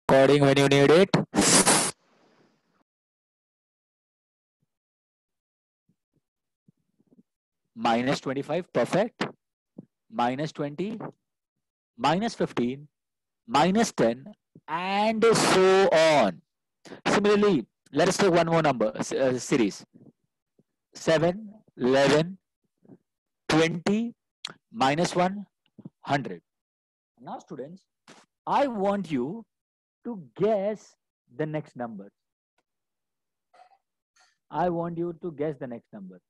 Recording when you need it. Minus 25, perfect. Minus 20, minus 15, minus 10, and so on. Similarly, let us take one more number series. 7, 11, 20, minus 1, 100. Now, students, I want you to guess the next number. I want you to guess the next number.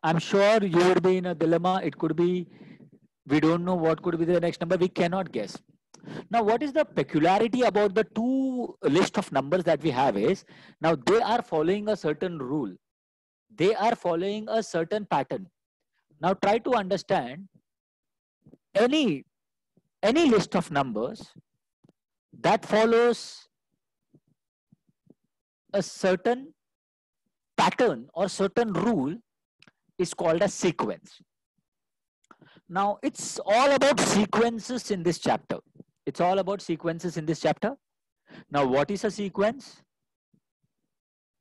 I'm sure you would be in a dilemma. It could be, we don't know what could be the next number. We cannot guess. Now, what is the peculiarity about the two list of numbers that we have is, now they are following a certain rule. They are following a certain pattern. Now, try to understand any list of numbers that follows a certain pattern or certain rule is called a sequence. Now, it's all about sequences in this chapter. It's all about sequences in this chapter. Now, what is a sequence?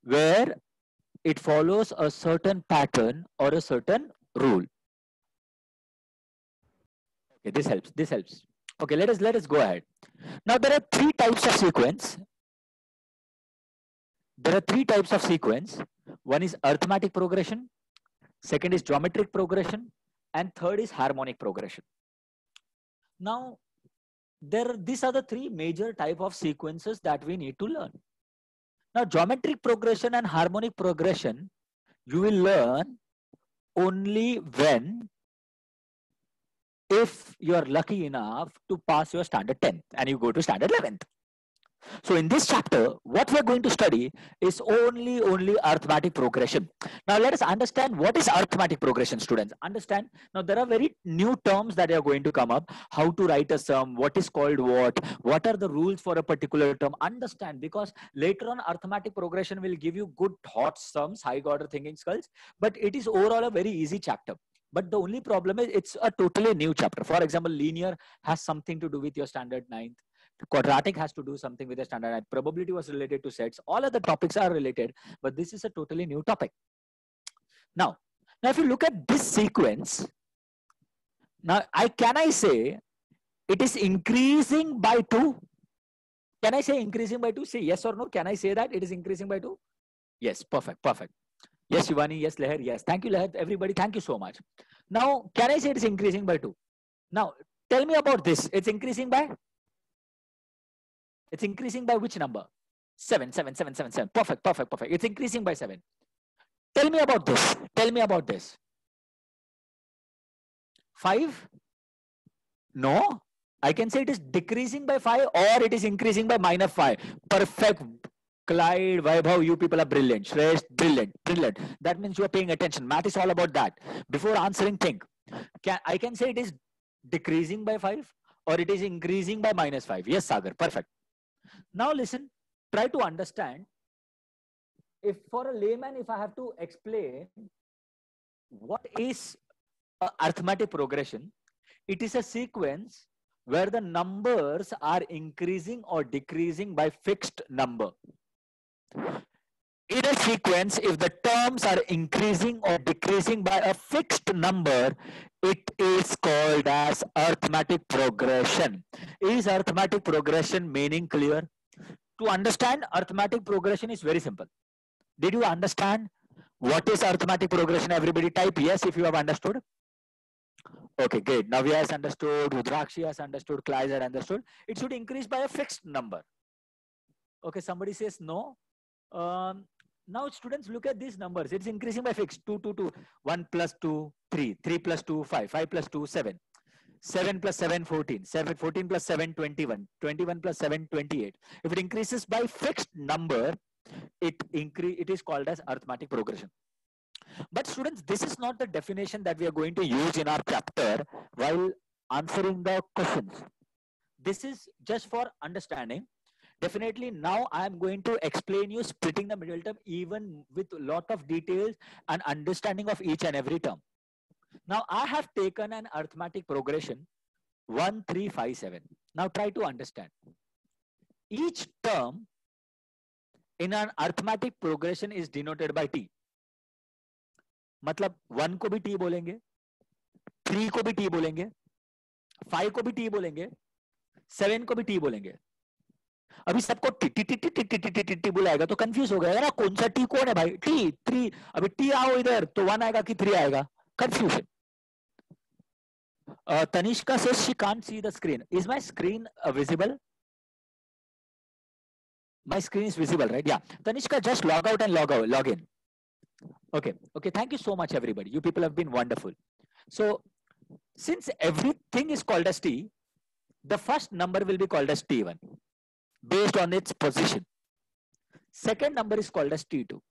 Where it follows a certain pattern or a certain rule. Okay, this helps. This helps. Okay, let us go ahead. Now, there are three types of sequence. There are three types of sequence. One is arithmetic progression. Second is geometric progression, and third is harmonic progression. Now, these are the three major type of sequences that we need to learn. Now, geometric progression and harmonic progression, you will learn only when, if you are lucky enough to pass your standard 10th and you go to standard 11th. So in this chapter, what we are going to study is only arithmetic progression. Now let us understand what is arithmetic progression, students. Understand, now there are very new terms that are going to come up. How to write a sum, what is called what are the rules for a particular term. Understand, because later on arithmetic progression will give you good hot sums, high order thinking skills, but it is overall a very easy chapter. But the only problem is it's a totally new chapter. For example, linear has something to do with your standard 9th. Quadratic has to do something with the standard 9th. Probability was related to sets. All other topics are related, but this is a totally new topic. Now if you look at this sequence, now can I say it is increasing by 2? Can I say increasing by 2? Say yes or no. Can I say that it is increasing by 2? Yes, perfect. Yes, Shivani, yes, Leher, yes. Thank you, Leher. Everybody, thank you so much. Now, can I say it is increasing by 2? Now, tell me about this. It's increasing by? It's increasing by which number? 7. Perfect. It's increasing by 7. Tell me about this. 5? No. I can say it is decreasing by 5 or it is increasing by minus 5. Perfect. Clyde, Vaibhav, you people are brilliant. Shresh, brilliant. That means you are paying attention. Math is all about that. Before answering, think. I can say it is decreasing by 5 or it is increasing by minus 5. Yes, Sagar. Perfect. Now listen, try to understand. If for a layman, if I have to explain what is arithmetic progression, it is a sequence where the numbers are increasing or decreasing by fixed number. In a sequence, if the terms are increasing or decreasing by a fixed number, it is called as arithmetic progression. Is arithmetic progression meaning clear? To understand arithmetic progression is very simple. Did you understand what is arithmetic progression? Everybody type yes if you have understood. Okay, great. Navya has understood, Rudrakshi has understood, Clive has understood. It should increase by a fixed number. Okay, somebody says no. Now students, look at these numbers. It's increasing by fixed. 2, 2, 2. 1 plus 2, 3. 3 plus 2, 5. 5 plus 2, 7. 7 plus 7, 14. 14 plus 7, 21. 21 plus 7, 28. If it increases by fixed number, it is called as arithmetic progression. But students, this is not the definition that we are going to use in our chapter while answering the questions. This is just for understanding. Definitely now I am going to explain you splitting the middle term even with a lot of details and understanding of each and every term. Now I have taken an arithmetic progression 1357. Now try to understand. Each term in an arithmetic progression is denoted by t. मतलब 1 को भी t बोलेंगे, 3 को भी t बोलेंगे, 5 को भी t बोलेंगे, 7 को भी t बोलेंगे. अभी सबको T T T T T T T T T बुलाएगा तो कंफ्यूज हो गया ना, कौन सा टी कौन है भाई. टी 3, अभी टी आओ इधर तो 1 आएगा कि 3 आएगा, confusion. Tanishka says she can't see the screen. Is my screen visible? My screen is visible, right? Yeah. Tanishka, just log out and log in. Okay. Okay. Thank you so much, everybody. You people have been wonderful. So, since everything is called as t, the first number will be called as t1 based on its position. Second number is called as t2.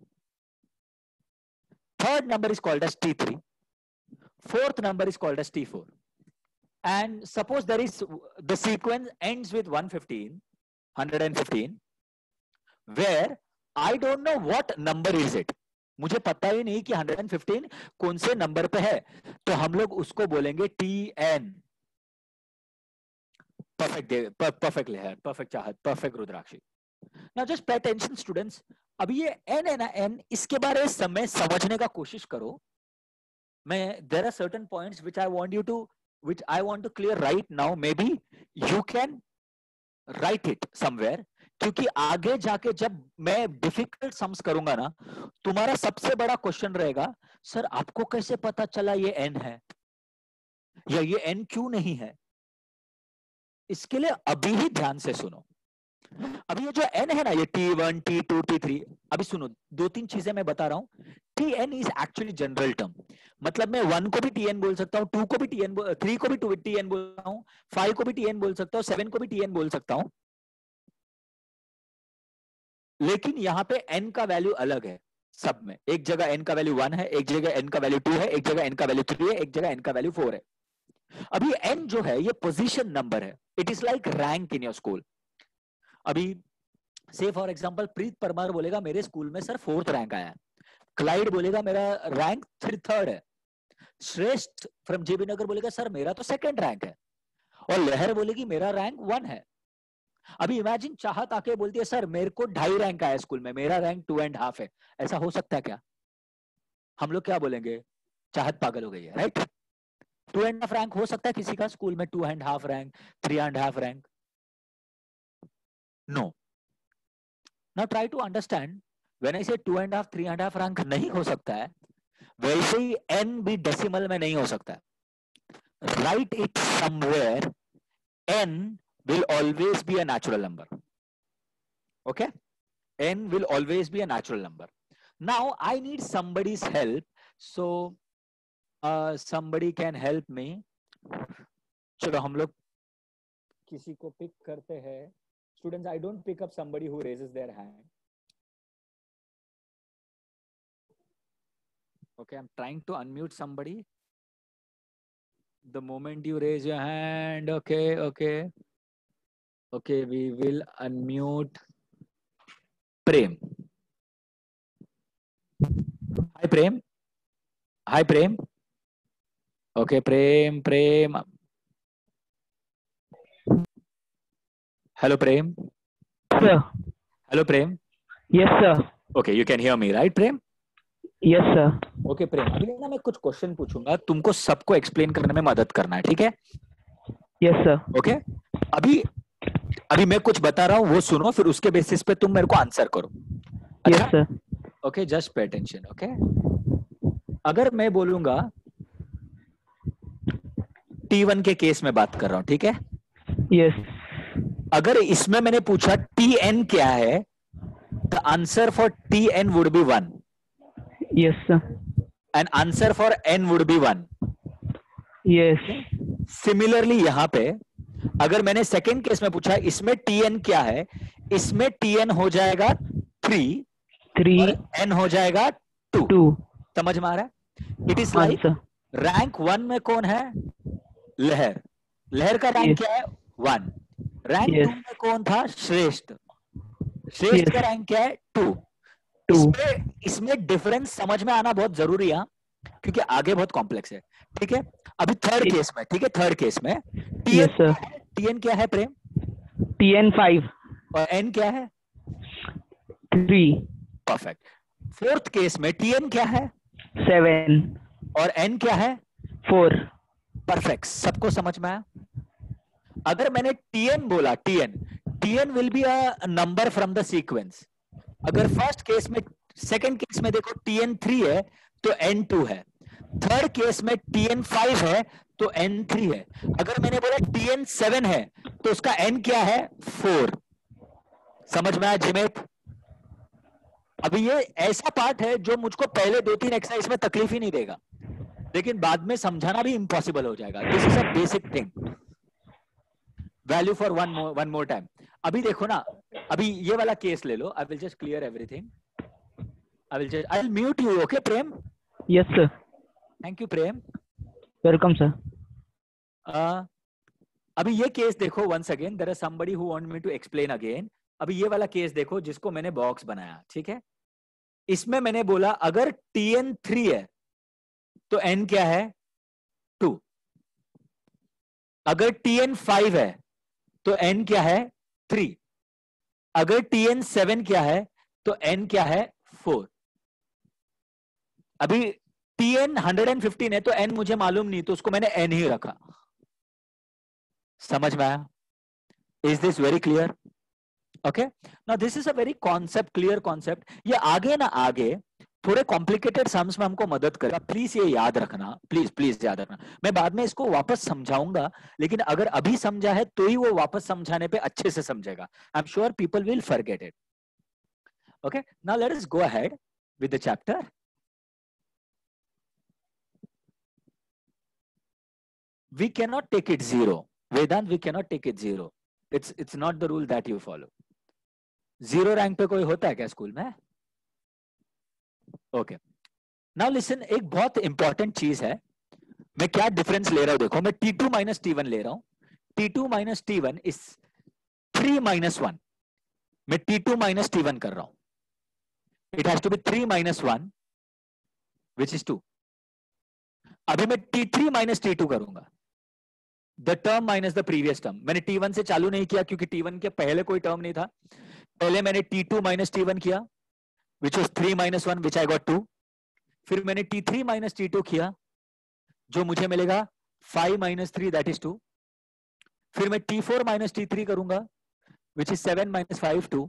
Third number is called as t3. Fourth number is called as t4. And suppose there is, the sequence ends with 115, where I don't know what number is it. मुझे पता ही नहीं कि 115 कौन से number पे है, तो हम लोग उसको बोलेंगे tn. Perfect Leher, perfect Chahat, perfect Rudrakshi. Now just pay attention students. अभी ये n है ना, n, इसके बारे में समझने का कोशिश करो. There are certain points which I want to clear right now. Maybe you can write it somewhere, क्योंकि आगे जाके जब मैं डिफिकल्ट सम्स करूंगा ना, तुम्हारा सबसे बड़ा क्वेश्चन रहेगा, सर आपको कैसे पता चला ये n है या ये n क्यों नहीं है. इसके लिए अभी ही ध्यान से सुनो. अभी ये जो n है ना, ये t1, t2, t3, अभी सुनो, 2-3 चीजें मैं बता रहा हूं. tn is actually general term. मतलब मैं 1 को भी tn बोल सकता हूं, 2 को भी tn, 3 को भी tn बोल सकता हूं, 5 को भी tn बोल सकता हूं, 7 को भी tn बोल सकता हूं. लेकिन यहाँ पे n का वैल्यू अलग है सब में. एक जगह n का वैल्यू 1 है, एक जगह n का वैल्यू 2 है, एक जगह n का वैल्यू 3 है, एक जगह n का वैल्यू 4 है. अभी n जो है ये पोजीशन नंबर है. It is like rank in your school. अभी से फॉर एग्जांपल प्रीत परमार बोलेगा मेरे स्कूल में सर 4th रैंक आया है. क्लाइड बोलेगा मेरा रैंक 3rd है. श्रेष्ठ फ्रॉम जेबी नगर बोलेगा सर मेरा तो 2nd रैंक है. और लहर बोलेगी मेरा रैंक 1 है. अभी इमेजिन चाहत आके बोलती है सर मेरे को 2.5 रैंक आया स्कूल में, मेरा रैंक 2.5 है. ऐसा हो सकता है क्या? हम लोग क्या बोलेंगे? चाहत पागल हो गई है, राइट? 2.5 रैंक हो सकता है किसी का स्कूल में, 2.5 rank, 3.5 rank? No. Now try to understand. When I say 2.5, 3.5 rank नहीं हो सकता है, वैसे ही n भी डेसिमल में नहीं हो सकता है. Right it somewhere. n will always be a natural number. Okay? N will always be a natural number. Now I need somebody's help. So somebody can help me. चलो हम लोग किसी को पिक करते हैं. Students, I don't pick up somebody who raises their hand. Okay, I'm trying to unmute somebody. The moment you raise your hand, okay. Okay, we will unmute Prem. Hi, Prem. Hi, Prem. Okay, Prem. Hello, Prem. Sir. Hello, Prem. Yes, sir. Okay, you can hear me, right, Prem? Yes, sir. Okay, Prem. अभी ना मैं कुछ question पूछूंगा, तुमको सबको explain करने में मदद करना है, ठीक है? Yes, sir. Okay. अभी मैं कुछ बता रहा हूँ, वो सुनो, फिर उसके बेसिस पे तुम मेरे को आंसर करो. Yes, sir. Okay, just pay attention. Okay. अगर मैं बोलूंगा T1 के केस में बात कर रहा हूँ, ठीक है? Yes. अगर इसमें मैंने पूछा Tn क्या है, the answer for Tn would be 1. Yes, sir. And answer for n would be 1. Yes. Similarly यहाँ पे अगर मैंने सेकेंड केस में पूछा इसमें Tn क्या है, इसमें Tn हो जाएगा 3 और n हो जाएगा 2. समझ में आ रहा है? इट इज लाइक रैंक 1 में कौन है? लहर का रैंक क्या है? 1. रैंक 2 में कौन था? श्रेष्ठ का रैंक क्या है? 2. इसमें डिफरेंस समझ में आना बहुत जरूरी है. क्योंकि आगे बहुत कॉम्प्लेक्स है। ठीक है, अभी थर्ड केस में, ठीक है, थर्ड केस में Yes, टीएन, sir. टीएन क्या है प्रेम, TN 5, और एन क्या है, 3, परफेक्ट। फोर्थ केस में टीएन क्या है 7, और एन क्या है, 4. परफेक्ट। सबको समझ में आया? अगर मैंने टीएन बोला, TN, TN will be a number from the sequence. अगर फर्स्ट केस में, सेकंड केस में देखो टीएन 3 है तो एन 2 है, थर्ड केस में टीएन 5 है तो एन 3 है। अगर मैंने बोला टीएन 7 है तो उसका एन क्या है, 4। समझ में आया जिमेत? अभी ये ऐसा पार्ट है जो मुझको पहले 2-3 एक्सरसाइज में तकलीफ ही नहीं देगा, लेकिन बाद में समझाना भी इम्पॉसिबल हो जाएगा। This is a basic thing, value for one more time. अभी देखो ना, अभी ये वाला केस ले लो, I will just clear everything, I will mute you, okay Prem? Yes, sir. Thank you Prem. Welcome, sir. अभी ये केस देखो, once again there is somebody who want me to explain again. अभी ये वाला केस देखो जिसको मैंने बॉक्स बनाया, ठीक है, इसमें मैंने बोला अगर टीएन 3 है तो एन क्या है, 2। अगर टीएन 5 है तो एन क्या है, 3। अगर टीएन 7 क्या है तो एन क्या है, 4। अभी टीएन 115 है तो एन मुझे मालूम नहीं, तो उसको मैंने एन ही रखा। समझ में आया? Is this very clear? Okay, now this is a very concept, clear concept. ये आगे ना आगे थोड़े कॉम्प्लिकेटेड सम्स में हमको मदद करेगा, प्लीज ये याद रखना, प्लीज प्लीज याद रखना। मैं बाद में इसको वापस समझाऊंगा, लेकिन अगर अभी समझा है तो ही वो वापस समझाने पे अच्छे से समझेगा। I am sure people will forget it. Okay, now let us go ahead with the chapter. We cannot take it zero. Vedant, we cannot take it zero. It's not the rule that you follow. Zero rank पे कोई होता है क्या school में? Okay, now listen, एक बहुत important चीज है। मैं क्या डिफरेंस ले रहा हूं देखो, मैं T2 माइनस T1 ले रहा हूं। T2 minus T1 is 3 minus 1। मैं T2 माइनस T1 कर रहा हूं, it has to be 3 minus 1 which is 2। अभी मैं T3 माइनस T2 करूंगा, the term minus the previous term. मैंने T1 से चालू नहीं किया क्योंकि T1 के पहले कोई टर्म नहीं था। पहले मैंने T2 माइनस T1 किया which was 3 minus 1 which I got 2। फिर मैंने T3 माइनस T2 किया जो मुझे मिलेगा 5 माइनस 3 दैट इज 2। फिर मैं T4 माइनस T3 करूंगा विच इज 7 माइनस 5 2।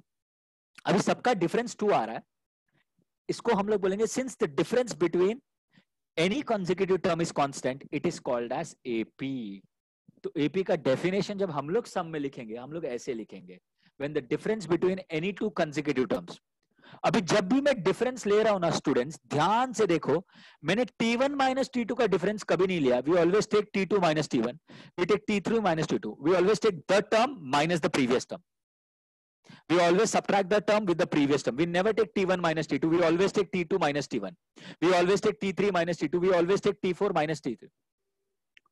अभी सबका डिफरेंस 2 आ रहा है, इसको हम लोग बोलेंगे since the difference between any consecutive term is constant it is called as AP। तो AP का डेफिनेशन जब हम लोग सम में लिखेंगे, हम लोग ऐसे लिखेंगे, when the difference between any two consecutive terms। अभी जब भी मैं डिफरेंस ले रहा हूं ना स्टूडेंट्स, ध्यान से देखो, मैंने T1 माइनस T2 का डिफरेंस कभी नहीं लिया। We always take T2 minus T1, we take T3 minus T2, we always take the term minus the previous term, we always subtract the term with the previous term, we never take T1 minus T2, we always take T2 minus T1, we always take T3 minus T2, we always take T4 minus T3।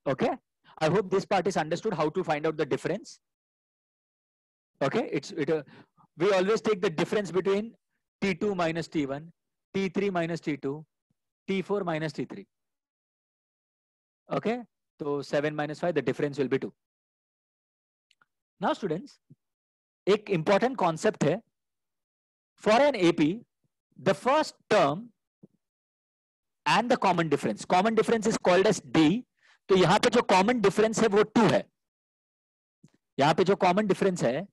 okay, I hope this part is understood, how to find out the difference। okay, we always take the difference between T2 minus T1, T3 minus T2, T4 minus T3। okay, so 7 minus 5, the difference will be 2। now students, एक important concept है, for an AP the first term and the common difference is called as D। तो यहां पे जो common difference है वो 2 है। यहां पे जो common difference है,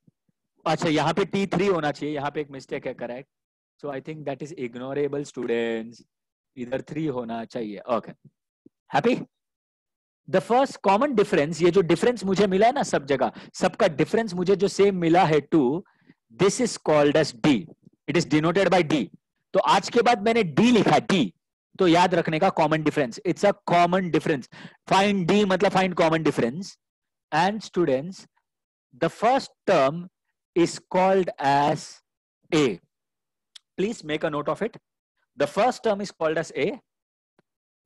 अच्छा यहाँ पे T3 होना चाहिए, यहाँ पे एक मिस्टेक है, correct. So I think that is ignorable students, इधर 3 होना चाहिए। Okay, happy. The first common difference, ये जो डिफरेंस मुझे मिला है ना सब जगह, सबका डिफरेंस मुझे जो सेम मिला है 2, this is called as D। It is denoted by D। तो आज के बाद मैंने D लिखा, D, तो याद रखने का common difference, it's a common difference. Find D मतलब find common difference. And students, the first term is called as A। Please make a note of it. The first term is called as A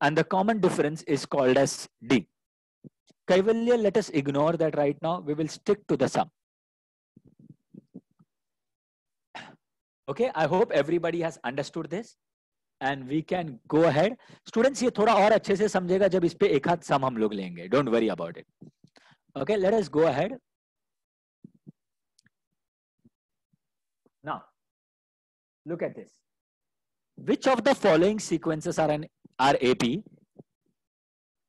and the common difference is called as D। Kaivalya, let us ignore that right now. We will stick to the sum. Okay, I hope everybody has understood this. and we can go ahead. Students, ये थोड़ा और अच्छे से समझेगा जब इस पे एक हाथ सम हम लोग लेंगे. Don't worry about it. Okay, let us go ahead. Now, look at this. Which of the following sequences are AP?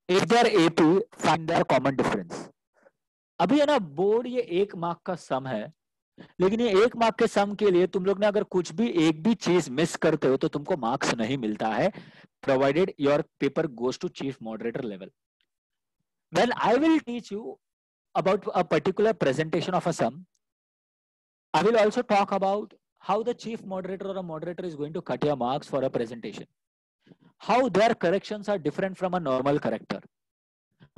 If they are AP, find their common difference. अभी है ना बोर्ड ये 1 मार्क का सम है, लेकिन ये 1 मार्क के सम के लिए तुम लोग ने अगर कुछ भी एक भी चीज मिस करते हो तो तुमको मार्क्स नहीं मिलता है, provided your paper goes to chief moderator level. When I will teach you about a particular presentation of a sum, I will also talk about how the chief moderator or a moderator is going to cut your marks for a presentation, how their corrections are different from a normal corrector.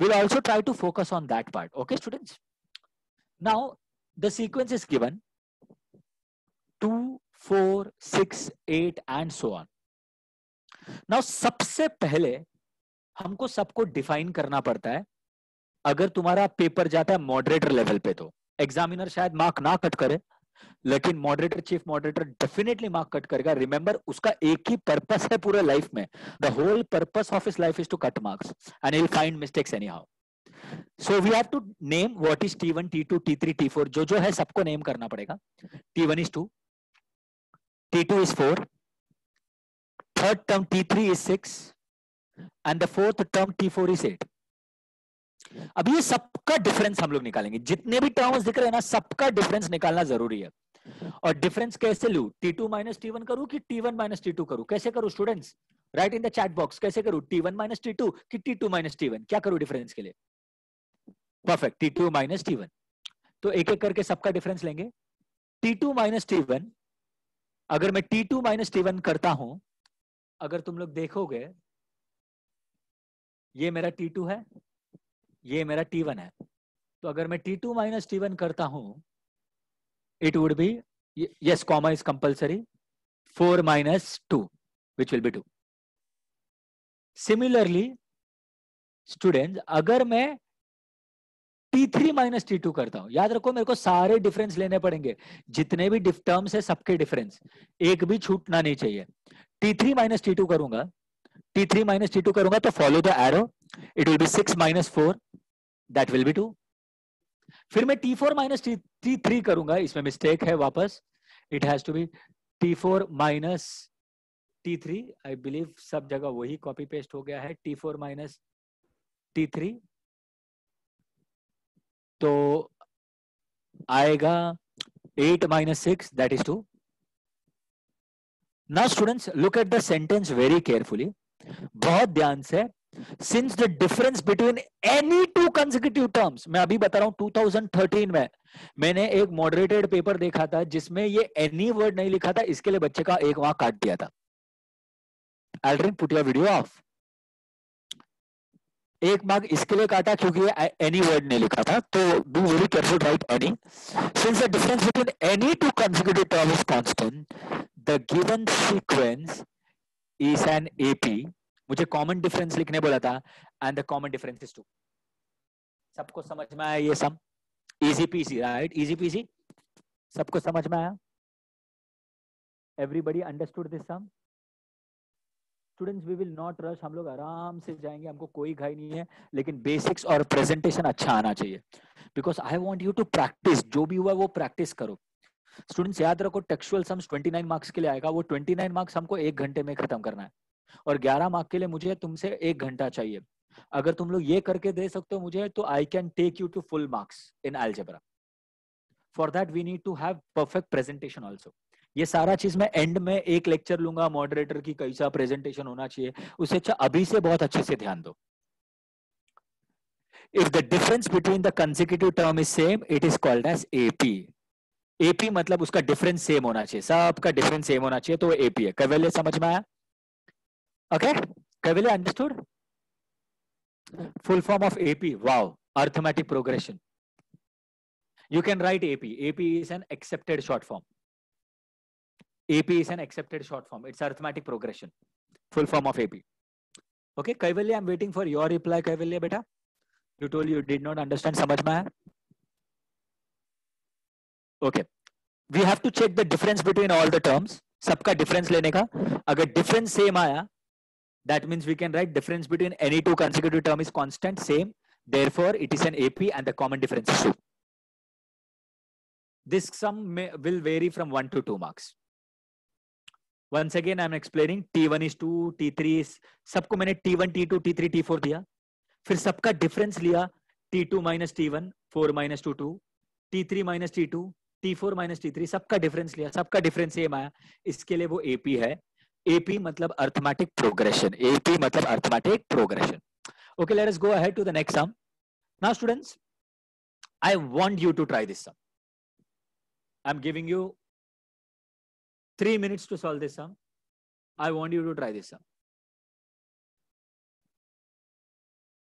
We'll also try to focus on that part. Okay, students? Now, the sequence is given 2, 4, 6, 8 and so on. Now, सबसे पहले हमको सबको define करना पड़ता है. अगर तुम्हारा paper जाता है मॉडरेटर लेवल पे तो एग्जामिनर शायद मार्क ना कट करे, लेकिन moderator chief moderator definitely mark cut करेगा. रिमेंबर, उसका एक ही पर्पस है पूरे लाइफ में. The whole purpose of his life is to cut marks and he will find mistakes anyhow. So we have to name what is T1, T2, T3, T4. जो है सबको name करना पड़ेगा. T1 is 2, T2 is 4, third term T3 is 6 and the fourth term T4 is 8. अब ये सबका difference हम लोग निकालेंगे. जितने भी टर्म्स दिख रहे हैं ना, सबका डिफरेंस निकालना जरूरी है. और डिफरेंस कैसे लूं? T2 माइनस T1 करूं कि T1 माइनस T2 करूं? कैसे करूं students? Right in the chat box. कैसे करूं? T1 माइनस T2 कि T2 माइनस T1? क्या करूं डिफरेंस के लिए? Perfect, T2 minus T1. तो एक एक करके सबका डिफरेंस लेंगे. T2 माइनस T1, अगर मैं T2 माइनस T1 करता हूं, अगर तुम लोग देखोगे ये मेरा T2 है, ये मेरा T1 है. तो अगर मैं T2 माइनस T1 करता हूं, it would be, yes, comma is compulsory, 4 minus 2 which will be 2. Similarly students, अगर मैं T3 माइनस T2 करता हूं, याद रखो मेरे को सारे डिफरेंस लेने पड़ेंगे. जितने भी टर्म्स है सबके डिफरेंस, एक भी छूटना नहीं चाहिए. T3 माइनस T2 करूंगा, T3 माइनस T2 करूंगा तो follow the arrow, it will be 6 minus 4, that will be 2. फिर मैं T4 माइनस T3 करूंगा, इसमें मिस्टेक है वापस, it has to be T4 minus T3. I believe सब जगह वही कॉपी पेस्ट हो गया है. T4 माइनस T3 तो आएगा 8 minus 6, that is 2. Now students, look at the sentence very carefully, बहुत ध्यान से. Since the difference between any two consecutive terms, मैं अभी बता रहा हूं 2013 में मैंने एक मॉडरेटेड पेपर देखा था जिसमें ये any वर्ड नहीं लिखा था, इसके लिए बच्चे का 1 मार्क काट दिया था. Aldrin, put your video off. 1 mark इसके लिए काटा क्योंकि ये any वर्ड नहीं लिखा था. तो be very careful, write any. Since the difference between any two consecutive terms is constant, the given sequence is an AP. मुझे कॉमन डिफरेंस लिखने बोला था, and the common difference is 2. सबको समझ में आया ये sum? Easy peasy, right? Easy peasy, सबको समझ में आया? Everybody understood this sum? Students, we will not rush, हम लोग आराम से जाएंगे, हमको कोई घाई नहीं है, लेकिन बेसिक्स और प्रेजेंटेशन अच्छा आना चाहिए. Because I want you to practice. जो भी हुआ वो प्रैक्टिस करो. स्टूडेंट्स याद रखो, टेक्सचुअल सम्स 29 मार्क्स के लिए आएगा. वो 29 मार्क्स हमको 1 घंटे में खत्म करना है, और 11 मार्क के लिए मुझे तुमसे 1 घंटा चाहिए. अगर तुम लोग ये करके दे सकते हो मुझे, तो I can take you to full marks in algebra. For that we need to have perfect presentation also. ये सारा चीज मैं एंड में एक लेक्चर लूंगा, मॉडरेटर की कैसा प्रेजेंटेशन होना चाहिए. उससे अच्छा अभी से बहुत अच्छे से ध्यान दो. If the difference between the consecutive term is same, it is called as AP. AP मतलब उसका डिफरेंस सेम होना चाहिए, सबका डिफरेंस सेम होना चाहिए, तो वो एपी है. कैवेले समझ में आया? Okay, Kavile, understood? Full form of AP. Wow, arithmetic progression. You can write AP. AP is an accepted short form. AP is an accepted short form. It's arithmetic progression. Full form of AP. Okay, Kaivalya, I'm waiting for your reply. Kaivalya, beta. You told you did not understand. Samajh mein aaya? Okay. We have to check the difference between all the terms. सबका difference लेने का. अगर difference same आया, that means we can write difference between any two consecutive term is constant, same, therefore it is an AP and the common difference is 2. This sum will vary from 1 to 2 marks. Once again I am explaining. T1 is 2, T3 is, सबको मैंने T1 T2 T3 T4 दिया, फिर सबका difference लिया, T2 minus T1, 4 minus 2 2, T3 minus T2, T4 minus T3, सबका difference लिया, सबका difference same आया, इसके लिए वो AP है. AP मतलब arithmetic progression. AP मतलब arithmetic progression. Okay, let us go ahead to the next sum. Now students, I want you to try this sum. I'm giving you 3 minutes to solve this sum. I want you to try this sum.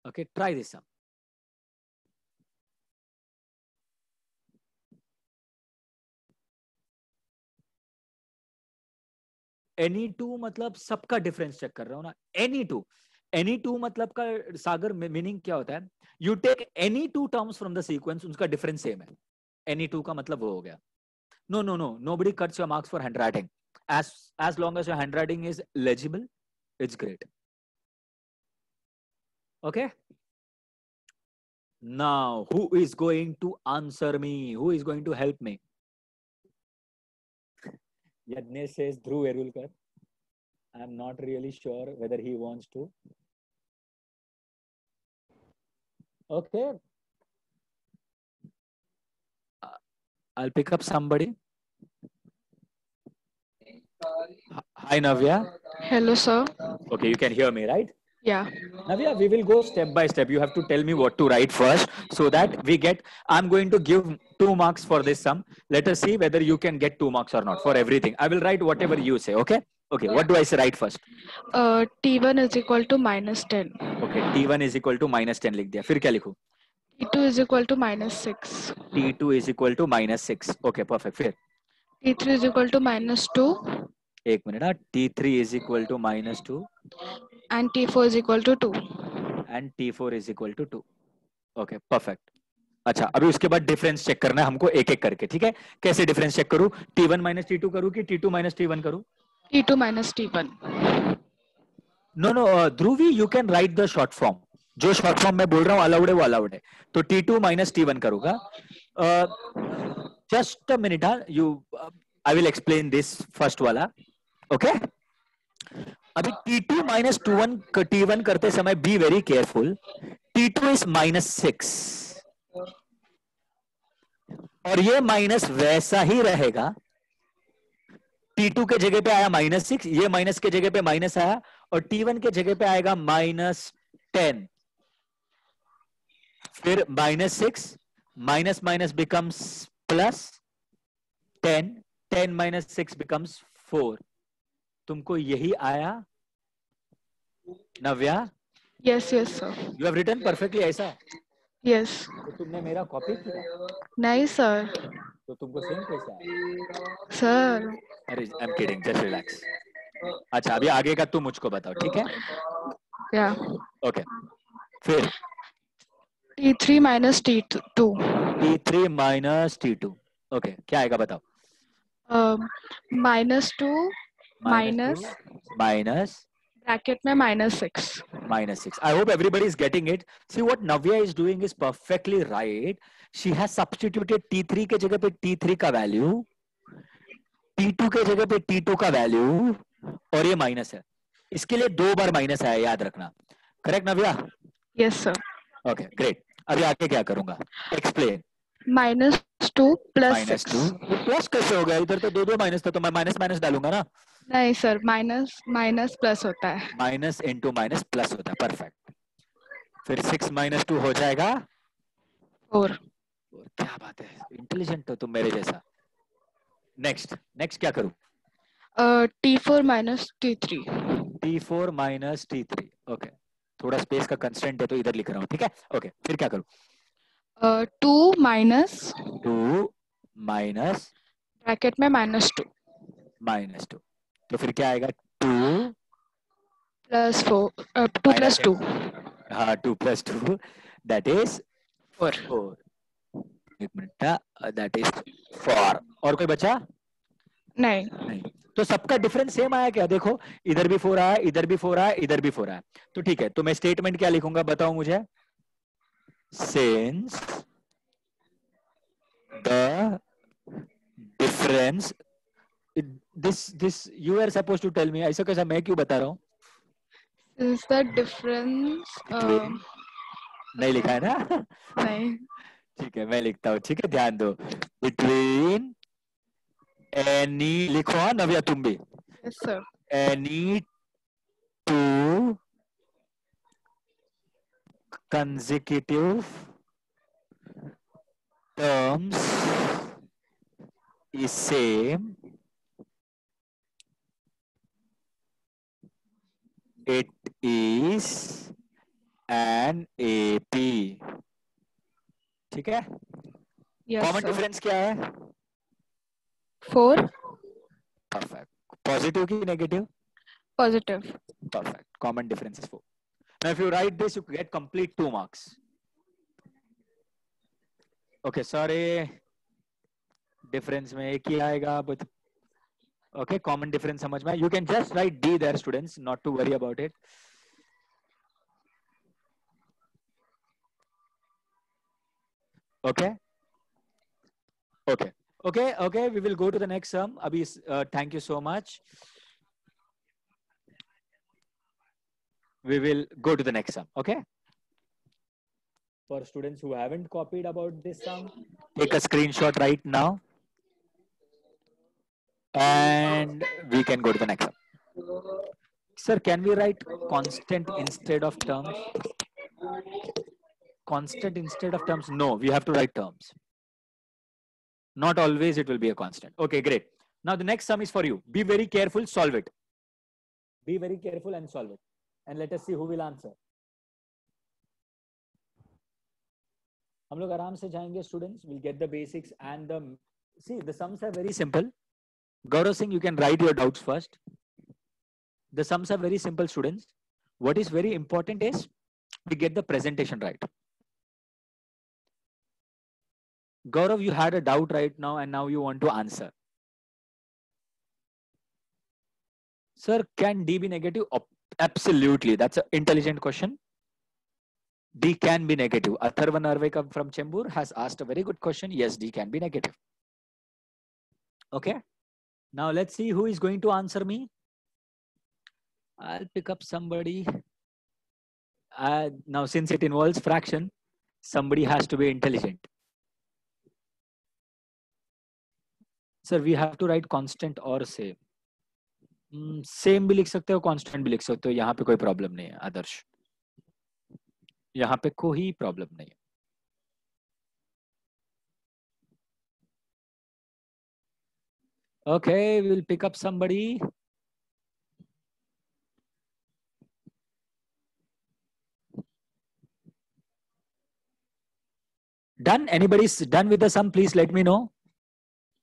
Okay, try this sum. Any two मतलब सबका difference check कर रहा हूं ना. Any two मतलब का सागर meaning क्या होता है? You take any two terms from the sequence, उनका डिफरेंस सेम है. Any two का मतलब वो हो गया. No, nobody cuts your marks for handwriting. As long as your handwriting is legible, it's great. Okay. Now, who is going to answer me? Who is going to help me? Yadnesh says Dhruv Erulkar. I'm not really sure whether he wants to. Okay. I'll pick up somebody. Hi, Navya. Hello, sir. Okay, you can hear me, right? Yeah. Navya, we will go step by step. You have to tell me what to write first so that we get, I'm going to give 2 marks for this sum. Let us see whether you can get 2 marks or not for everything. I will write whatever you say, okay? Okay, what do I say write first? T1 is equal to minus 10. Okay, T1 is equal to minus 10 लिख दिया. फिर क्या लिखूं? T2 is equal to minus 6. T2 is equal to minus 6. Okay, perfect. फिर T3 is equal to minus 2. एक minute ना. T3 is equal to minus 2. And T4 is equal to 2. And T4 is equal to 2. Okay, perfect. अच्छा, अभी उसके बाद difference check करना है हमको एक एक करके. ठीक है, कैसे डिफरेंस चेक करूं? T1 minus T2 करूं कि T2 minus T1 करूं? T2 minus T1. No, Dhruvi, you can write the short form. जो शॉर्ट फॉर्म मैं बोल रहा हूँ अलाउड है वो अलाउड है. तो T2 minus T1 करूंगा. Just a minute. I will explain this first वाला. ओके, अभी T2 minus T1 करते समय be very careful. T2 is minus 6 और ये माइनस वैसा ही रहेगा. T2 के जगह पे आया minus 6, ये माइनस के जगह पे माइनस आया और T1 के जगह पे आएगा minus 10. फिर minus 6, minus minus becomes plus 10, 10 minus 6 becomes 4. तुमको यही आया नव्या? Yes, sir. You have written perfectly ऐसा? Yes. तो तुमने मेरा कॉपी किया? नहीं, sir. तो तुमको सेम कैसा आया? Sir. अरे I am kidding, just relax. अच्छा, अभी आगे का तुम मुझको बताओ. ठीक है? Yeah. ओके, फिर T3 minus T2. T3 minus T2. Okay, क्या आएगा बताओ? Minus 2 minus minus bracket में minus 6. minus 6. I hope everybody is getting it. See, what Navya is doing is perfectly right. She has substituted T3 के जगह पे T3 का value, T2 के जगह पे T2 का वैल्यू और ये माइनस है. इसके लिए 2 बार माइनस आया, याद रखना. करेक्ट नव्या? Yes, sir. Okay, great. अभी आगे क्या करूंगा? Explain. Minus 2 plus minus 6. 2 plus कैसे हो गया? इधर तो दो माइनस था तो मैं माइनस माइनस डालूंगा ना. नहीं सर, माइनस माइनस प्लस होता है. माइनस इंटू माइनस प्लस होता है. परफेक्ट. फिर 6 minus 2 हो जाएगा 4. क्या बात है, इंटेलिजेंट हो तुम मेरे जैसा. नेक्स्ट क्या करूं? T4 minus T3. T4 minus T3. Okay, थोड़ा स्पेस का कंस्ट्रेंट है तो इधर लिख रहा हूं. ठीक है? ओके, फिर क्या करूं? 2 minus 2 minus ब्रैकेट में minus 2. minus 2. तो फिर क्या आएगा? 2 plus 4. 2 plus 2. हाँ, 2 plus 2 that is 4. 4. एक मिनट, that is 4. और कोई बचा? नहीं. तो सबका डिफरेंस सेम आया क्या? देखो इधर भी 4 आया, इधर भी 4 आया, इधर भी 4 आया। तो ठीक है, तो मैं स्टेटमेंट क्या लिखूंगा बताओ मुझे? Since the difference, this you are suppose to tell me, ऐसा कैसा मैं क्यों बता रहा हूँ? Since the difference बिटवीन, नहीं लिखा है ना? नहीं, ठीक है मैं लिखता हूँ, ठीक है ध्यान दो। बिटवीन एनी, लिखो हाँ नव्या तुम भी, yes sir, any two consecutive terms is same, it is an AP। ठीक है, yes कॉमन sir, डिफरेंस क्या है? 4 परफेक्ट, पॉजिटिव की negative? positive, Perfect. Common difference is 4. Now, if you write this, you get complete 2 marks. Okay, sorry. Difference में एक ही आएगा, but okay, common difference समझ में? You can just write D there, students, not to worry about it. Okay. Okay. Okay. Okay. We will go to the next sum. Abhi, thank you so much. We will go to the next sum. Okay. For students who haven't copied about this sum, take a screenshot right now, and we can go to the next sum. Sir, can we write constant instead of terms? Constant instead of terms? No, we have to write terms. Not always it will be a constant. Okay, great. Now the next sum is for you. Be very careful, solve it. Be very careful and solve it. And let us see who will answer. हम लोग आराम से जाएंगे students. We'll get the basics and the, see the sums are very simple. Gaurav Singh, you can write your doubts first. The sums are very simple, students. What is very important is we get the presentation right. Gaurav, you had a doubt right now and now you want to answer. Sir, can D be negative? Absolutely. That's an intelligent question. D can be negative. Atharva Narvekar from Chembur has asked a very good question. Yes, D can be negative. Okay. Now let's see who is going to answer me. I'll pick up somebody. Now, since it involves fraction, somebody has to be intelligent. Sir, we have to write constant or same. Same भी लिख सकते हो, constant भी लिख सकते हो. यहाँ पे कोई problem नहीं है, आदर्श. यहाँ पे कोई problem नहीं है. Okay, we'll pick up somebody. Done? Anybody's done with the sum? Please let me know.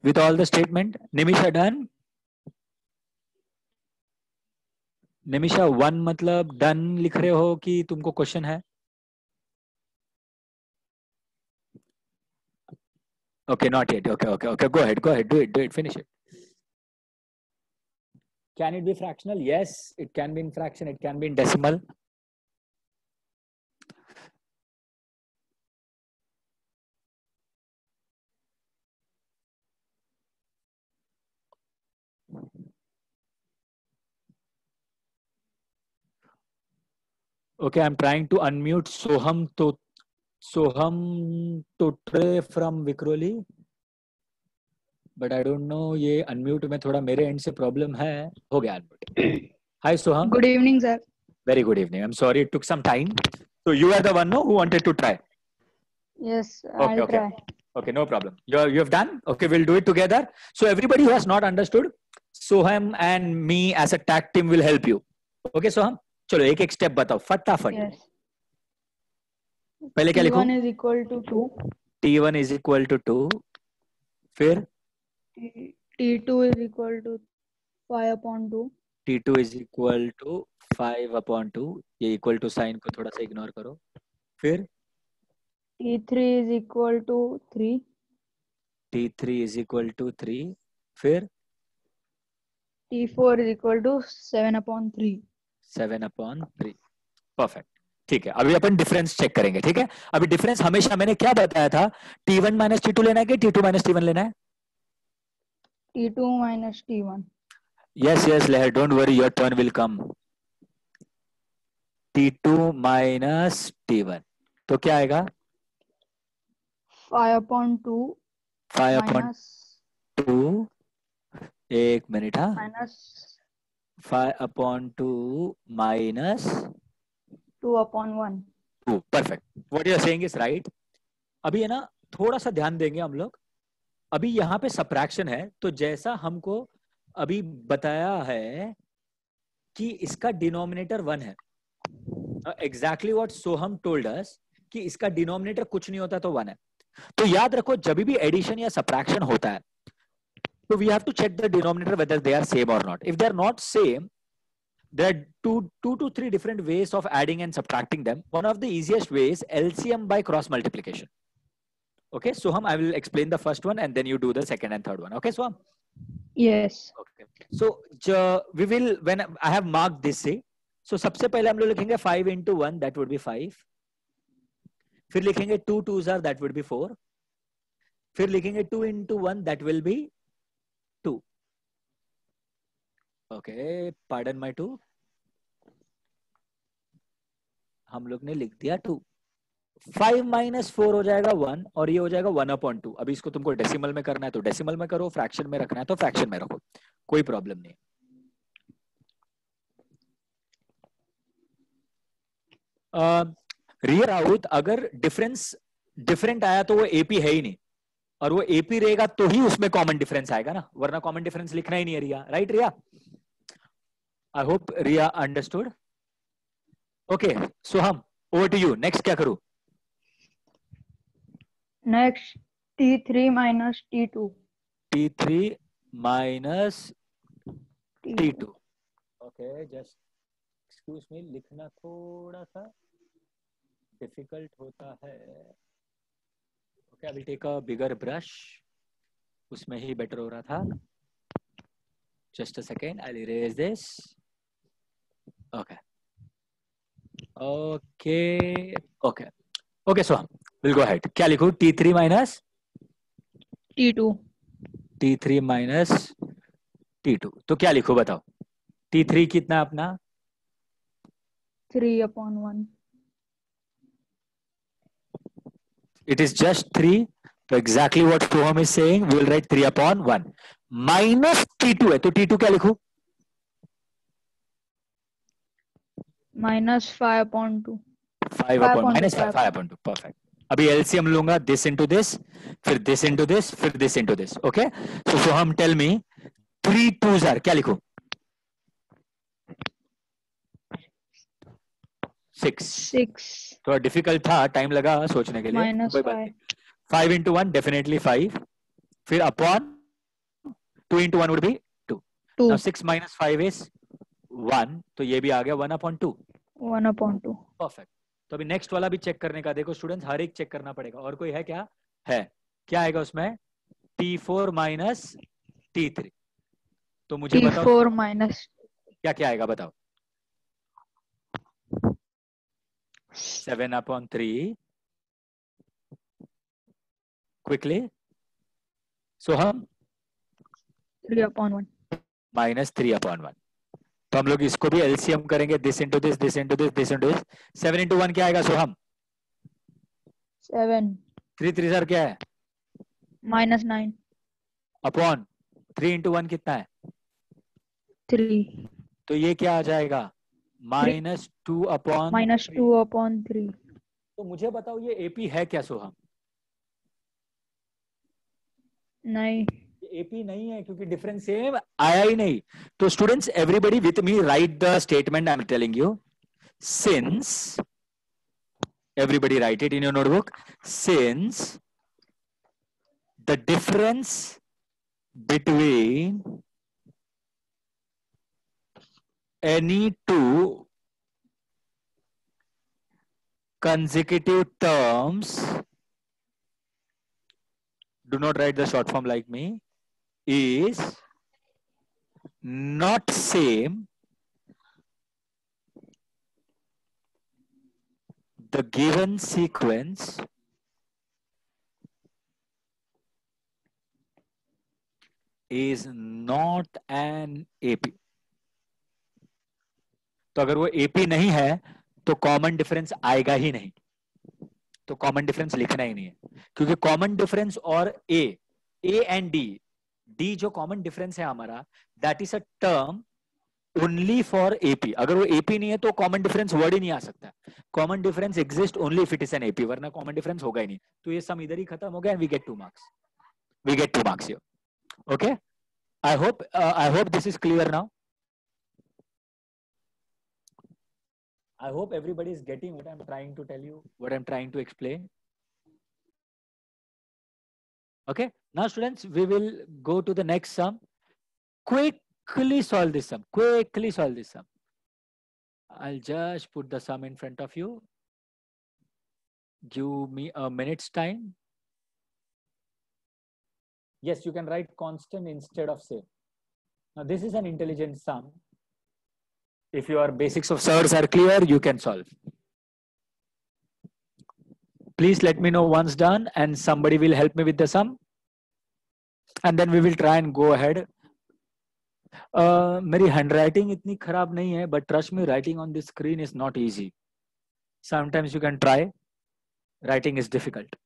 With all the statement. Nimisha done? Nimisha 1 मतलब डन लिख रहे हो कि तुमको क्वेश्चन है? Okay, not yet. Okay. Go ahead. Do it. Finish it. Can it be fractional? Yes, it can be in fraction. It can be in decimal. Okay, I'm trying to unmute Soham Totre from Vikroli. But I don't know, ये unmute में थोड़ा मेरे end से problem है. हो गया unmute. Hi Soham. Good evening, sir. Very good evening. I'm sorry it took some time. So you are the one who wanted to try. Yes, I'll Okay. try. Okay, no problem. You have done? Okay, we'll do it together. So everybody who has not understood, Soham and me as a tag team will help you. Okay, Soham? चलो एक step बताओ फटाफट. Yes. पहले क्या लिखूं? T1 is equal to 2. T1 is equal to 2. फिर T2 is equal to 5 upon 2. T2 is equal to 5 upon 2. ये equal to sign को थोड़ा सा ignore करो. फिर T3 is equal to 3. T3 is equal to 3. फिर T4 is equal to 7/3. 7/3। Perfect, ठीक है। अभी अपन डिफरेंस चेक करेंगे, ठीक है। अभी डिफरेंस हमेशा मैंने क्या बताया था, T1 माइनस T2 लेना है कि T2 माइनस T1 लेना है? T2 minus T1. Yes yes Lahar, don't worry, your turn will come. T2 minus T1, तो क्या आएगा? 5/2 5/2, एक मिनट, हाँ, minus 5/2 minus 2/1. 2। Perfect, what you are saying is right. अभी है ना, थोड़ा सा ध्यान देंगे हम लोग। अभी यहाँ पे सब्ट्रैक्शन है, तो जैसा हमको अभी बताया है कि इसका डिनोमिनेटर 1 है, exactly what Soham told us कि इसका डिनोमिनेटर कुछ नहीं होता तो 1 है। तो याद रखो, जब भी एडिशन या सब्ट्रैक्शन होता है, तो we have to check the denominator whether they are same और not. If they are not same, there are two to three different ways of adding and subtracting them. One of the easiest ways, LCM by cross multiplication. Okay, Soham, I will explain the first one and then you do the second and third one. Okay, Soham? Yes. Okay. So we will, when I have marked this, say, so सबसे पहले हम लोग लिखेंगे 5 into 1, that would be 5. फिर लिखेंगे 2 2s are, that would be 4. फिर लिखेंगे 2 into 1, that will be 2. Okay, pardon my 2. हम लोग ने लिख दिया 2। 5 माइनस 4 हो जाएगा 1 और ये हो जाएगा 1/2। अभी इसको तुमको डेसिमल में करना है तो डेसिमल में करो, फ्रैक्शन में रखना है तो फ्रैक्शन में रखो, कोई प्रॉब्लम नहीं। रियर आउट, अगर डिफरेंस डिफरेंट आया तो वो एपी है ही नहीं, और वो एपी रहेगा तो ही उसमें कॉमन डिफरेंस आएगा ना, वरना कॉमन डिफरेंस लिखना ही नहीं है Riya, right Riya? I hope Riya understood. Okay Soham, over to you, next क्या करूं? Next, T3 minus T2. T3 minus T2. T2। Okay, just excuse me, लिखना थोड़ा सा डिफिकल्ट होता है। Okay, I will take a bigger brush, उसमें ही बेटर हो रहा था। Just a second, I will erase this. Okay okay okay okay, so will go ahead. क्या लिखूं? T3 minus T2. T3 minus T2, तो क्या लिखूं बताओ? T3 कितना अपना? 3/1. It is just 3, तो exactly what Soham is saying, we will write 3/1 minus T2 है, तो T2 क्या लिखूं? Minus 5/2. 5/2 minus 5/2, perfect। अभी LCM लूंगा, this into this, फिर this into this, फिर this into this। Okay, so Soham, tell me 3 2s are, क्या लिखूं? 6। थोड़ा डिफिकल्ट था, टाइम लगा सोचने के लिए। Minus 5. 5 into 1 definitely 5, फिर upon 2 into 1 would be 2। 2. Now 6 minus 5 is 1, तो ये भी आ गया 1/2। 1/2. परफेक्ट। तो अभी नेक्स्ट वाला भी चेक करने का, देखो स्टूडेंट्स, हर एक चेक करना पड़ेगा। और कोई है क्या? है। क्या आएगा उसमें? T4 minus T3। तो मुझे बताओ T4 minus क्या क्या आएगा, बताओ। 7/3। क्विकली सोहम। 3/1. माइनस 3/1। तो हम लोग इसको भी एलसीएम करेंगे, this into this, this into this, this into this. 7 into 1 क्या आएगा सोहम? 7. 3 3 सर क्या है? Minus 9. अपॉन 3 into 1 कितना है? 3. तो ये क्या आ जाएगा? -2 अपॉन Minus 2/3. तो मुझे बताओ ये एपी है क्या सोहम? नहीं. एपी नहीं है, क्योंकि डिफरेंस सेम आया ही नहीं। तो students, everybody with me right the statement I am telling you. Since, everybody write it in your notebook, since the difference between any two consecutive terms, do not write the short form like me, is not same, the given sequence is not an AP. तो अगर वो AP नहीं है तो common difference आएगा ही नहीं, तो common difference लिखना ही नहीं है, क्योंकि कॉमन डिफरेंस और ए एंड डी जो कॉमन डिफरेंस है हमारा, that is a term only for AP. अगर वो एपी नहीं है तो कॉमन डिफरेंस वर्ड ही नहीं आ सकता. Common difference exist only if it is an AP, वरना कॉमन डिफरेंस होगा ही नहीं. तो ये सम इधर ही खत्म हो गया, we get 2 marks. We get 2 marks here. Okay, I hope this is clear now. I hope everybody is getting what I'm trying to tell you, what I'm trying to explain. Okay, now students, we will go to the next sum. Quickly solve this sum. Quickly solve this sum. I'll just put the sum in front of you. Give me a minute's time. Yes, you can write constant instead of same. Now this is an intelligent sum. If your basics of SIRS are clear, you can solve. Please let me know once done and somebody will help me with the sum. And then we will try and go ahead. मेरी handwriting इतनी खराब नहीं है, but trust me, writing on this screen is not easy. Sometimes you can try. Writing is difficult.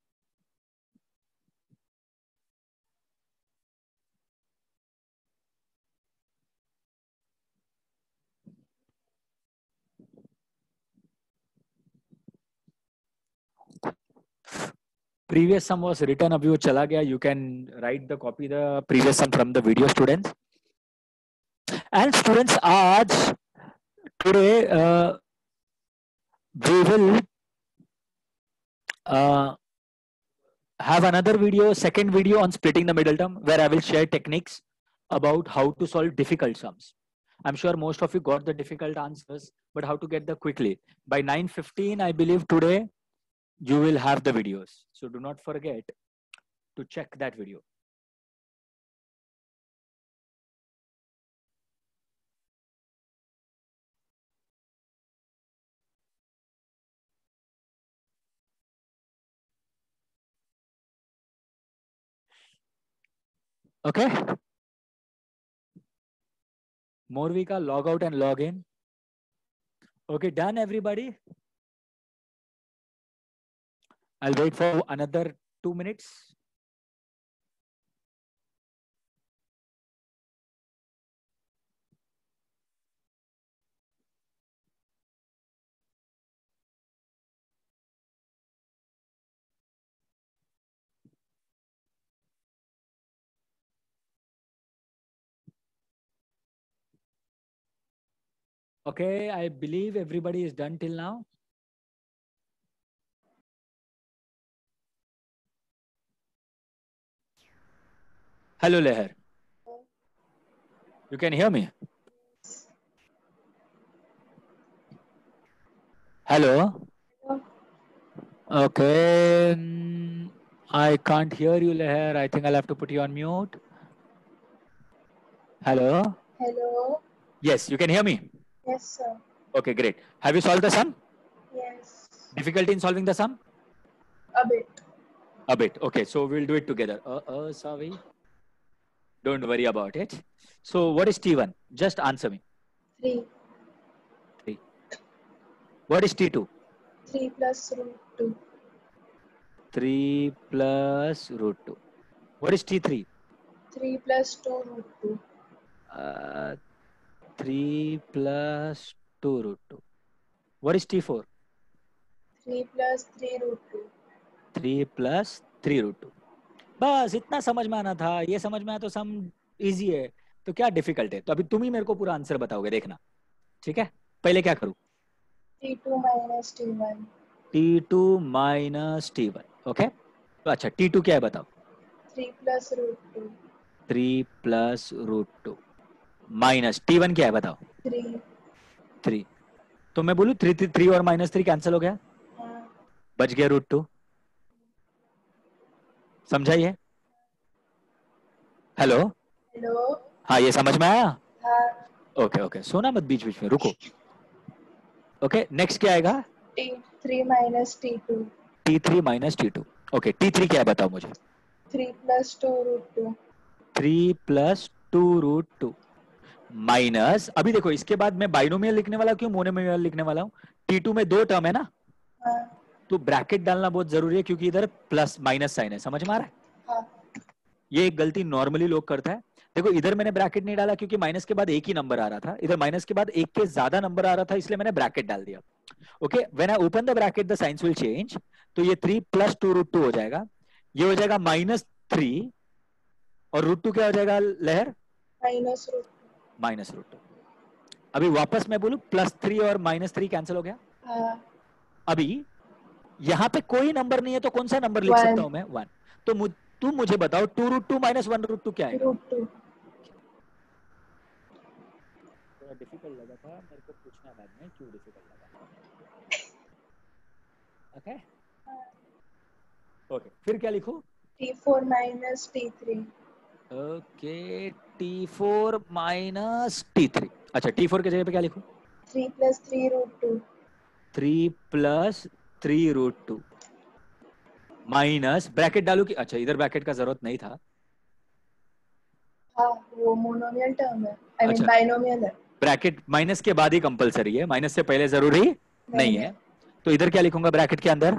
Previous sum was written, अभी वो चला गया. You can write the copy the previous sum from the video, students. And students, आज today we will have another video, second video on splitting the middle term, where I will share techniques about how to solve difficult sums. I'm sure most of you got the difficult answers, but how to get them quickly. By 9:15, I believe today, you will have the videos. So do not forget to check that video. Okay. Morvika, log out and log in. Okay, done everybody. I'll wait for another 2 minutes. Okay, I believe everybody is done till now. Hello, Leher. You can hear me? Hello? Okay. I can't hear you, Leher. I think I'll have to put you on mute. Hello? Hello. Yes, you can hear me? Yes, sir. Okay, great. Have you solved the sum? Yes. Difficulty in solving the sum? A bit. A bit. Okay, so we'll do it together. Sorry. Don't worry about it. So what is T1? Just answer me. 3. 3. What is T2? 3 plus root 2. 3 plus root 2. What is T3? 3 plus 2 root 2. 3 plus 2 root 2. What is T4? 3 plus 3 root 2. 3 plus 3 root 2. बस इतना समझ में आना था. ये समझ में आया तो सम इजी है. तो क्या डिफिकल्ट है? तो अभी तुम ही मेरे को पूरा आंसर बताओगे, देखना. ठीक है, पहले क्या करूं? T2 minus T1. T2 minus T1. Okay, तो अच्छा T2 क्या है बताओ? 3 plus root 2. 3 plus root 2 minus T1 क्या है बताओ? 3. 3. तो मैं बोलूं 3 और माइनस 3 कैंसिल हो गया, बच गया रूट 2. समझाइए. हेलो. हेलो. हाँ, ये समझ में आया? हाँ ओके ओके, सोना मत बीच बीच में, रुको। ओके, नेक्स्ट क्या आएगा? T3 minus T2. T3 minus T2। Okay, T3 क्या है बताओ मुझे? 3 plus 2 root 2. 3 plus 2 root 2 minus, अभी देखो इसके बाद मैं बाइनोमियल लिखने वाला क्यों मोनोमियल लिखने वाला हूँ? T2 में दो टर्म है ना, हाँ तो ब्रैकेट डालना बहुत जरूरी है क्योंकि इधर प्लस माइनस साइन है, समझ में आ रहा है? हाँ ये एक गलती नॉर्मली लोग करता है। देखो इधर मैंने ब्रैकेट नहीं डाला क्योंकि माइनस के बाद एक ही नंबर आ रहा था, इधर माइनस के बाद एक के ज्यादा नंबर आ रहा था, इसलिए मैंने ब्रैकेट डाल दिया। Okay, when I open the bracket the science will change, तो ये 3 प्लस 2 रूट 2 हो जाएगा, ये हो जाएगा -3, और रूट 2 क्या हो जाएगा लहर? minus root 2. Minus root 2। अभी वापस मैं बोलूं +3 और -3 कैंसिल हो गया। हाँ अभी यहाँ पे कोई नंबर नहीं है तो कौन सा नंबर लिख One. सकता हूं मैं? 1। तो तू मुझे बताओ 2 रूट 2 माइनस 1 रूट 2 क्या है? root 2. थोड़ा डिफिकल्ट लगा था मेरे को, पूछना बाद में क्यों डिफिकल्ट लगा। ओके ओके, फिर क्या लिखो? T4 minus T3. Okay, T4 minus T3। अच्छा, T4 के जगह पे क्या लिखो? 3 plus 3 root 2. 3 plus 3 root 2 minus, bracket डालू कि? अच्छा, इधर ब्रैकेट का जरूरत नहीं था। हाँ वो मोनोमियल टर्म है, I mean अच्छा। बाइनोमियल है। ब्रैकेट माइनस के बाद ही कंपलसरी है, माइनस से पहले जरूरी नहीं है। तो इधर क्या लिखूंगा ब्रैकेट के अंदर?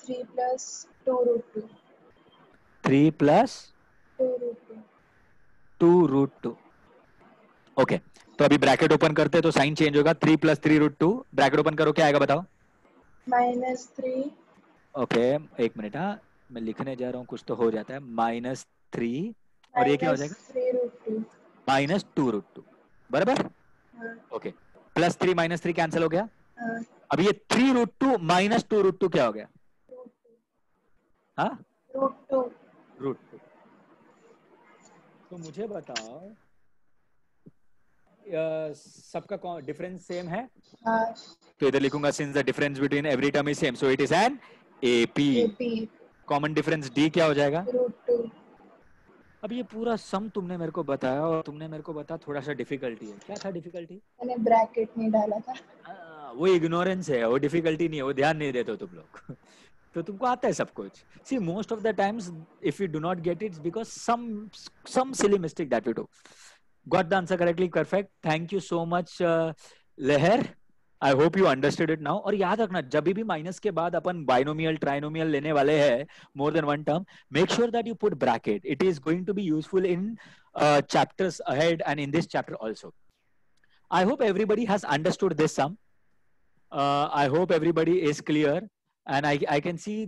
3 plus 2 root 2. 3 plus 2 root 2. 2 root 2। Okay, तो अभी ब्रैकेट ओपन करते हैं तो साइन चेंज होगा। 3 प्लस 3 रूट 2, ब्रैकेट ओपन करो, क्या आएगा बताओ? minus 3. ओके, एक मिनट, हाँ मैं लिखने जा रहा हूँ, कुछ तो हो जाता है। -3, और ये क्या हो जाएगा? minus 3 root 2. -2 रूट 2, बराबर? हाँ ओके, +3 -3 कैंसिल हो गया। हाँ अब ये 3 रूट 2 माइनस 2 रूट 2 क्या हो गया? root 2. हाँ, root 2. रूट 2। तो मुझे बताओ सबका डिफरेंस सेम है, हाँ तो इधर लिखूंगा since the difference between every term is same so it is an AP. AP. Common difference D क्या हो जाएगा? root 2. अब ये पूरा सम तुमने मेरे को बताया और तुमने मेरे को बताया थोड़ा सा डिफिकल्टी है। क्या था डिफिकल्टी? मैंने ब्रैकेट नहीं डाला था। वो इग्नोरेंस है, वो डिफिकल्टी नहीं है, वो ध्यान नहीं देते हो तुम लोग। तो तुमको आता है सब कुछ। See most of the times if you do not get it because some silly mistake that we do. Got the answer correctly, perfect. Thank you so much Leher. I hope you understood it now. और याद रखना जब भी minus के बाद अपन binomial trinomial लेने वाले हैं more than one term, make sure that you put bracket. It is going to be useful in chapters ahead and in this chapter also. I hope everybody has understood this sum. I hope everybody is clear and I can see